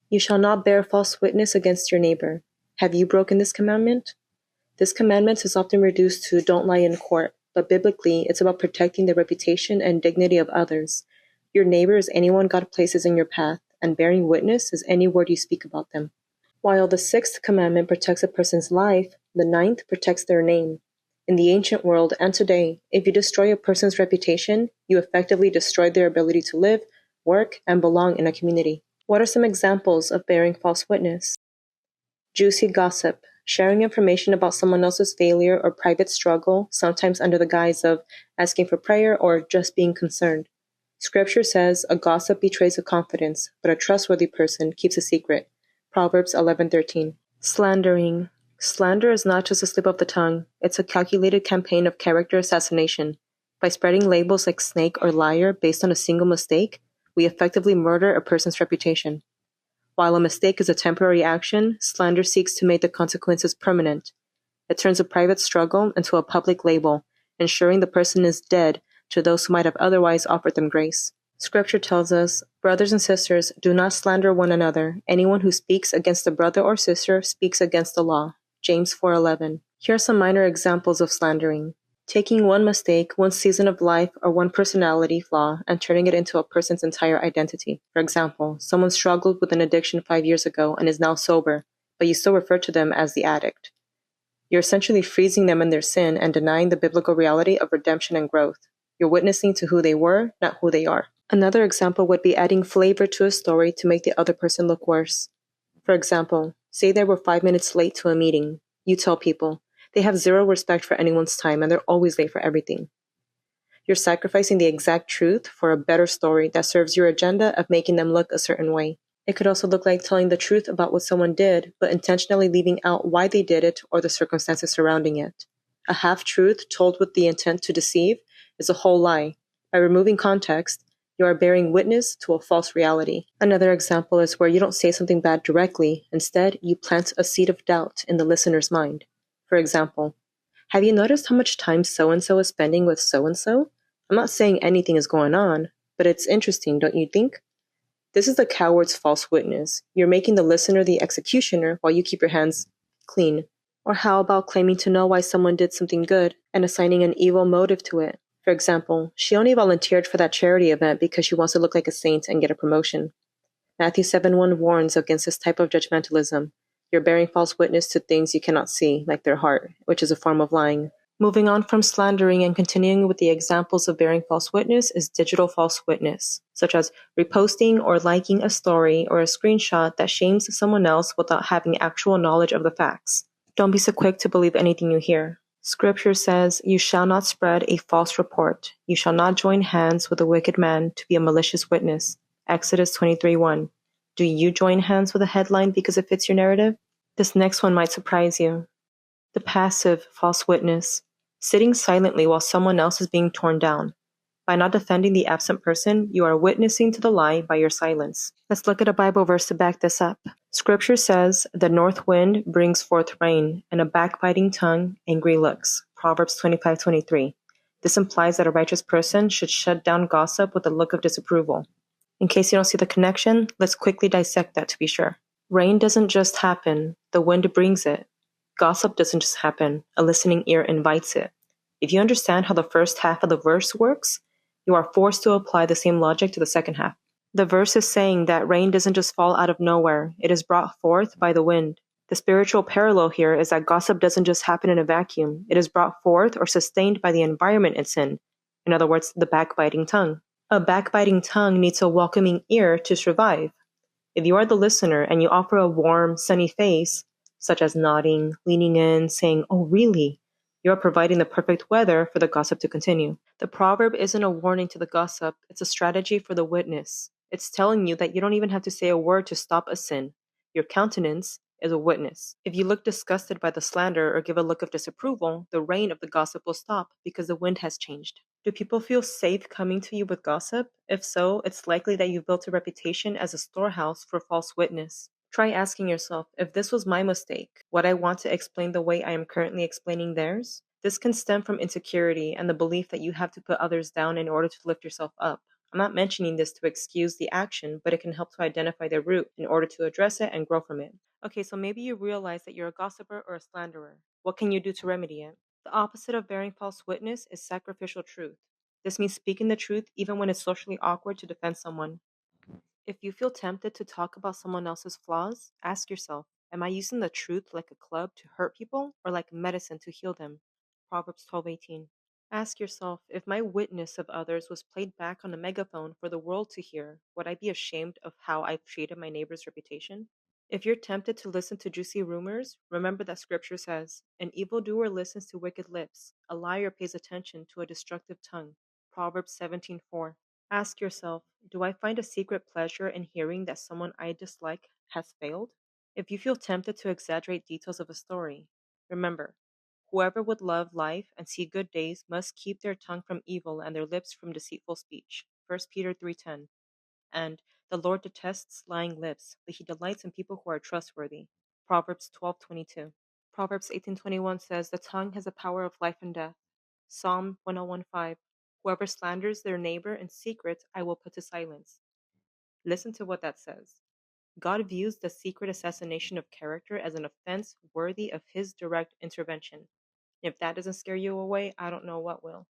You shall not bear false witness against your neighbor. Have you broken this commandment? This commandment is often reduced to don't lie in court, but biblically, it's about protecting the reputation and dignity of others. Your neighbor is anyone God places in your path, and bearing witness is any word you speak about them. While the sixth commandment protects a person's life, the ninth protects their name. In the ancient world and today, if you destroy a person's reputation, you effectively destroy their ability to live, work, and belong in a community. What are some examples of bearing false witness? Juicy gossip, sharing information about someone else's failure or private struggle, sometimes under the guise of asking for prayer or just being concerned. Scripture says a gossip betrays a confidence, but a trustworthy person keeps a secret. Proverbs 11:13. Slandering. Slander is not just a slip of the tongue, it's a calculated campaign of character assassination. By spreading labels like snake or liar based on a single mistake, we effectively murder a person's reputation. While a mistake is a temporary action, slander seeks to make the consequences permanent. It turns a private struggle into a public label, ensuring the person is dead to those who might have otherwise offered them grace. Scripture tells us, brothers and sisters, do not slander one another. Anyone who speaks against a brother or sister speaks against the law. James 4:11. Here are some minor examples of slandering. Taking one mistake, one season of life, or one personality flaw and turning it into a person's entire identity. For example, someone struggled with an addiction 5 years ago and is now sober, but you still refer to them as the addict. You're essentially freezing them in their sin and denying the biblical reality of redemption and growth. You're witnessing to who they were, not who they are. Another example would be adding flavor to a story to make the other person look worse. For example, say they were 5 minutes late to a meeting. You tell people, they have zero respect for anyone's time and they're always late for everything. You're sacrificing the exact truth for a better story that serves your agenda of making them look a certain way. It could also look like telling the truth about what someone did, but intentionally leaving out why they did it or the circumstances surrounding it. A half-truth told with the intent to deceive is a whole lie. By removing context, you are bearing witness to a false reality. Another example is where you don't say something bad directly. Instead, you plant a seed of doubt in the listener's mind. For example, have you noticed how much time so-and-so is spending with so-and-so? I'm not saying anything is going on, but it's interesting, don't you think? This is the coward's false witness. You're making the listener the executioner while you keep your hands clean. Or how about claiming to know why someone did something good and assigning an evil motive to it? For example, she only volunteered for that charity event because she wants to look like a saint and get a promotion. Matthew 7:1 warns against this type of judgmentalism. You're bearing false witness to things you cannot see, like their heart, which is a form of lying. Moving on from slandering and continuing with the examples of bearing false witness is digital false witness, such as reposting or liking a story or a screenshot that shames someone else without having actual knowledge of the facts. Don't be so quick to believe anything you hear. Scripture says, you shall not spread a false report. You shall not join hands with a wicked man to be a malicious witness. Exodus 23:1. Do you join hands with a headline because it fits your narrative? This next one might surprise you. The passive false witness, sitting silently while someone else is being torn down. By not defending the absent person, you are witnessing to the lie by your silence. Let's look at a Bible verse to back this up. Scripture says, the north wind brings forth rain, and a backbiting tongue, angry looks. Proverbs 25:23. This implies that a righteous person should shut down gossip with a look of disapproval. In case you don't see the connection, let's quickly dissect that to be sure. Rain doesn't just happen, the wind brings it. Gossip doesn't just happen, a listening ear invites it. If you understand how the first half of the verse works, you are forced to apply the same logic to the second half. The verse is saying that rain doesn't just fall out of nowhere, it is brought forth by the wind. The spiritual parallel here is that gossip doesn't just happen in a vacuum, it is brought forth or sustained by the environment it's in. In other words, the backbiting tongue. A backbiting tongue needs a welcoming ear to survive. If you are the listener and you offer a warm, sunny face, such as nodding, leaning in, saying, oh really? You are providing the perfect weather for the gossip to continue. The proverb isn't a warning to the gossip, it's a strategy for the witness. It's telling you that you don't even have to say a word to stop a sin. Your countenance is a witness. If you look disgusted by the slander or give a look of disapproval, the rain of the gossip will stop because the wind has changed. Do people feel safe coming to you with gossip? If so, it's likely that you've built a reputation as a storehouse for false witness. Try asking yourself, if this was my mistake, would I want to explain the way I am currently explaining theirs? This can stem from insecurity and the belief that you have to put others down in order to lift yourself up. I'm not mentioning this to excuse the action, but it can help to identify the root in order to address it and grow from it. Okay, so maybe you realize that you're a gossiper or a slanderer. What can you do to remedy it? The opposite of bearing false witness is sacrificial truth. This means speaking the truth even when it's socially awkward to defend someone. If you feel tempted to talk about someone else's flaws, ask yourself, am I using the truth like a club to hurt people or like medicine to heal them? Proverbs 12:18. Ask yourself, if my witness of others was played back on a megaphone for the world to hear, would I be ashamed of how I've treated my neighbor's reputation? If you're tempted to listen to juicy rumors, remember that scripture says, an evildoer listens to wicked lips, a liar pays attention to a destructive tongue. Proverbs 17:4. Ask yourself, do I find a secret pleasure in hearing that someone I dislike has failed? If you feel tempted to exaggerate details of a story, remember, whoever would love life and see good days must keep their tongue from evil and their lips from deceitful speech. 1 Peter 3:10. And the Lord detests lying lips, but he delights in people who are trustworthy. Proverbs 12:22. Proverbs 18:21 says, the tongue has the power of life and death. Psalm 101:5. Whoever slanders their neighbor in secret, I will put to silence. Listen to what that says. God views the secret assassination of character as an offense worthy of his direct intervention. If that doesn't scare you away, I don't know what will.